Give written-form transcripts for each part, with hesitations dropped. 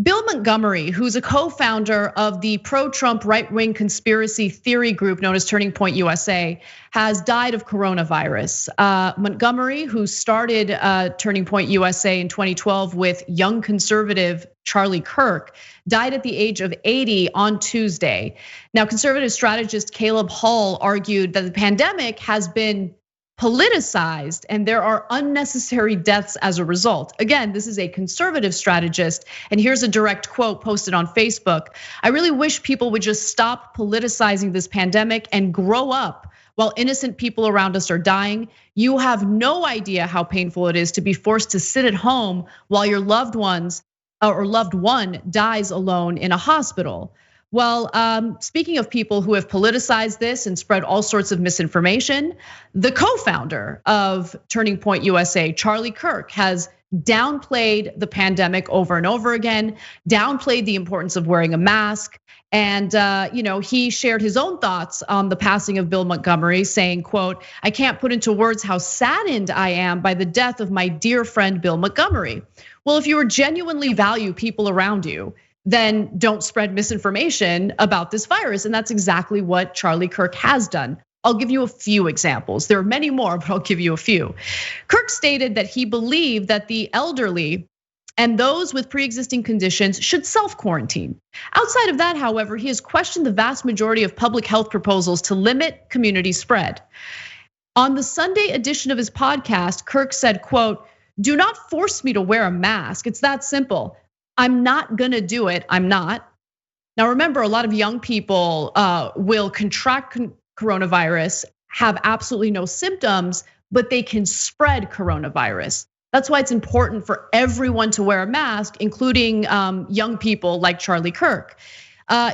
Bill Montgomery, who's a co-founder of the pro-Trump right-wing conspiracy theory group known as Turning Point USA, has died of coronavirus. Montgomery, who started Turning Point USA in 2012 with young conservative Charlie Kirk, died at the age of 80 on Tuesday. Now, conservative strategist Caleb Hall argued that the pandemic has been politicized and there are unnecessary deaths as a result. Again, this is a conservative strategist, and here's a direct quote posted on Facebook. "I really wish people would just stop politicizing this pandemic and grow up while innocent people around us are dying. You have no idea how painful it is to be forced to sit at home while your loved ones or loved one dies alone in a hospital." Well, speaking of people who have politicized this and spread all sorts of misinformation, the co-founder of Turning Point USA, Charlie Kirk, has downplayed the pandemic over and over again, downplayed the importance of wearing a mask. And he shared his own thoughts on the passing of Bill Montgomery, saying, quote, "I can't put into words how saddened I am by the death of my dear friend Bill Montgomery." Well, if you genuinely value people around you, then don't spread misinformation about this virus. And that's exactly what Charlie Kirk has done. I'll give you a few examples. There are many more, but I'll give you a few. Kirk stated that he believed that the elderly and those with pre-existing conditions should self-quarantine. Outside of that, however, he has questioned the vast majority of public health proposals to limit community spread. On the Sunday edition of his podcast, Kirk said, quote, "Do not force me to wear a mask. It's that simple. I'm not gonna do it, I'm not." Now remember, a lot of young people will contract coronavirus, have absolutely no symptoms, but they can spread coronavirus. That's why it's important for everyone to wear a mask, including young people like Charlie Kirk.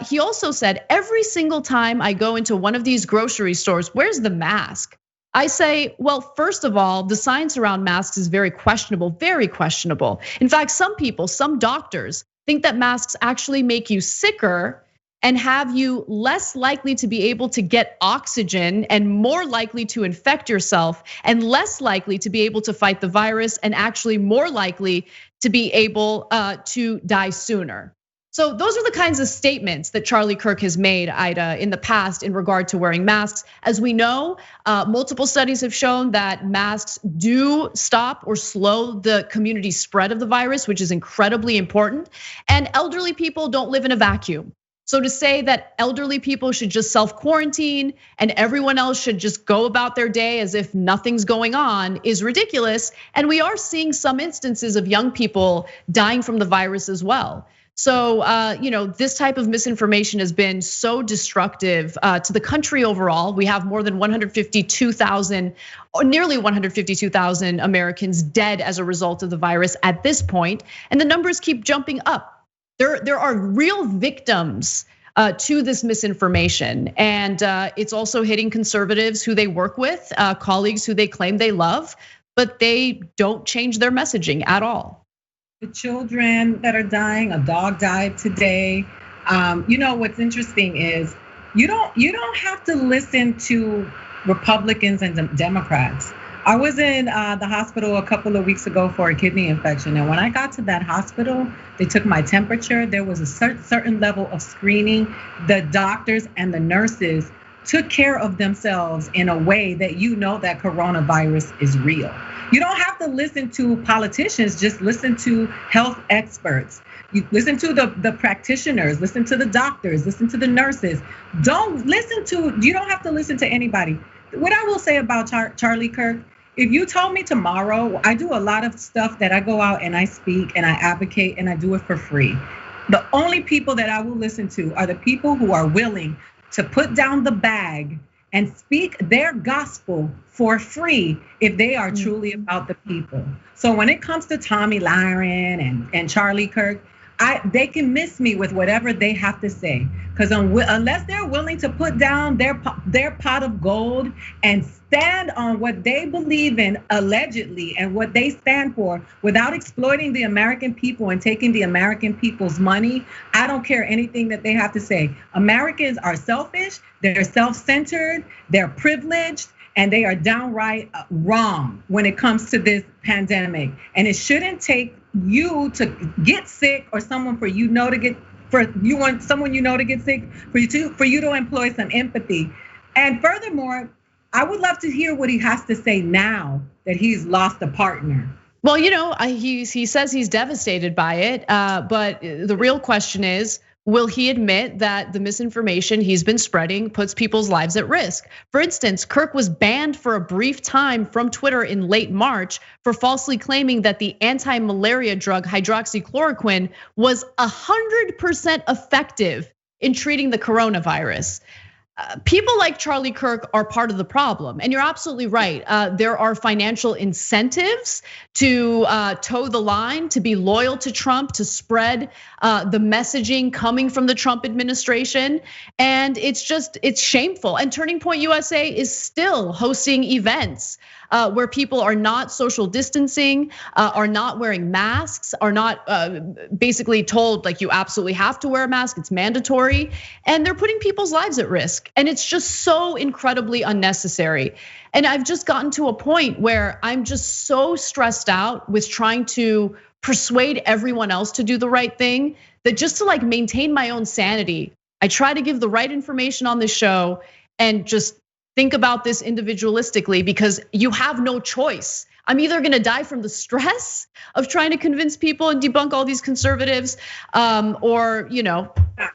He also said, "Every single time I go into one of these grocery stores, where's the mask?" I say, well, first of all, the science around masks is very questionable, very questionable. In fact, some people, some doctors think that masks actually make you sicker and have you less likely to be able to get oxygen and more likely to infect yourself and less likely to be able to fight the virus and actually more likely to be able to die sooner. So those are the kinds of statements that Charlie Kirk has made, Aida, in the past in regard to wearing masks. As we know, multiple studies have shown that masks do stop or slow the community spread of the virus, which is incredibly important. And elderly people don't live in a vacuum. So to say that elderly people should just self-quarantine and everyone else should just go about their day as if nothing's going on is ridiculous. And we are seeing some instances of young people dying from the virus as well. So, this type of misinformation has been so destructive to the country overall. We have more than 152,000, or nearly 152,000 Americans dead as a result of the virus at this point, and the numbers keep jumping up. There are real victims to this misinformation, and it's also hitting conservatives who they work with, colleagues who they claim they love, but they don't change their messaging at all. The children that are dying, a dog died today. What's interesting is you don't have to listen to Republicans and Democrats. I was in the hospital a couple of weeks ago for a kidney infection, and when I got to that hospital, they took my temperature. There was a certain level of screening. The doctors and the nurses took care of themselves in a way that that coronavirus is real. You don't have to listen to politicians, just listen to health experts. You listen to the practitioners, listen to the doctors, listen to the nurses. You don't have to listen to anybody. What I will say about Charlie Kirk, if you told me tomorrow, I do a lot of stuff that I go out and I speak and I advocate and I do it for free. The only people that I will listen to are the people who are willing to put down the bag and speak their gospel for free if they are truly about the people. So when it comes to Tomi Lahren and Charlie Kirk, they can miss me with whatever they have to say, because unless they're willing to put down their pot of gold and stand on what they believe in allegedly and what they stand for without exploiting the American people and taking the American people's money, I don't care anything that they have to say. Americans are selfish, they're self-centered, they're privileged, and they are downright wrong when it comes to this pandemic. And it shouldn't take you to get sick or someone for to get someone to get sick for you to employ some empathy. And furthermore, I would love to hear what he has to say now that he's lost a partner. Well, he says he's devastated by it, but the real question is, will he admit that the misinformation he's been spreading puts people's lives at risk? For instance, Kirk was banned for a brief time from Twitter in late March for falsely claiming that the anti-malaria drug hydroxychloroquine was 100% effective in treating the coronavirus. People like Charlie Kirk are part of the problem, and you're absolutely right. There are financial incentives to toe the line, to be loyal to Trump, to spread the messaging coming from the Trump administration, and it's shameful. And Turning Point USA is still hosting events where people are not social distancing, are not wearing masks, are not basically told like you absolutely have to wear a mask, it's mandatory, and they're putting people's lives at risk. And it's just so incredibly unnecessary. And I've just gotten to a point where I'm just so stressed out with trying to persuade everyone else to do the right thing that just to like maintain my own sanity, I try to give the right information on this show and just think about this individualistically, because you have no choice. I'm either gonna die from the stress of trying to convince people and debunk all these conservatives, or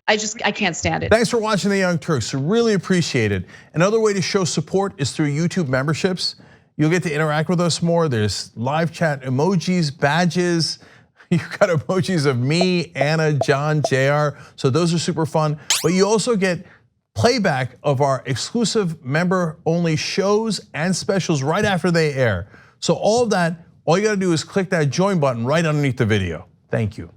I can't stand it. Thanks for watching The Young Turks, really appreciate it. Another way to show support is through YouTube memberships. You'll get to interact with us more. There's live chat emojis, badges. You've got emojis of me, Anna, John, JR, so those are super fun. But you also get playback of our exclusive member-only shows and specials right after they air. So all of that, all you gotta do is click that join button right underneath the video. Thank you.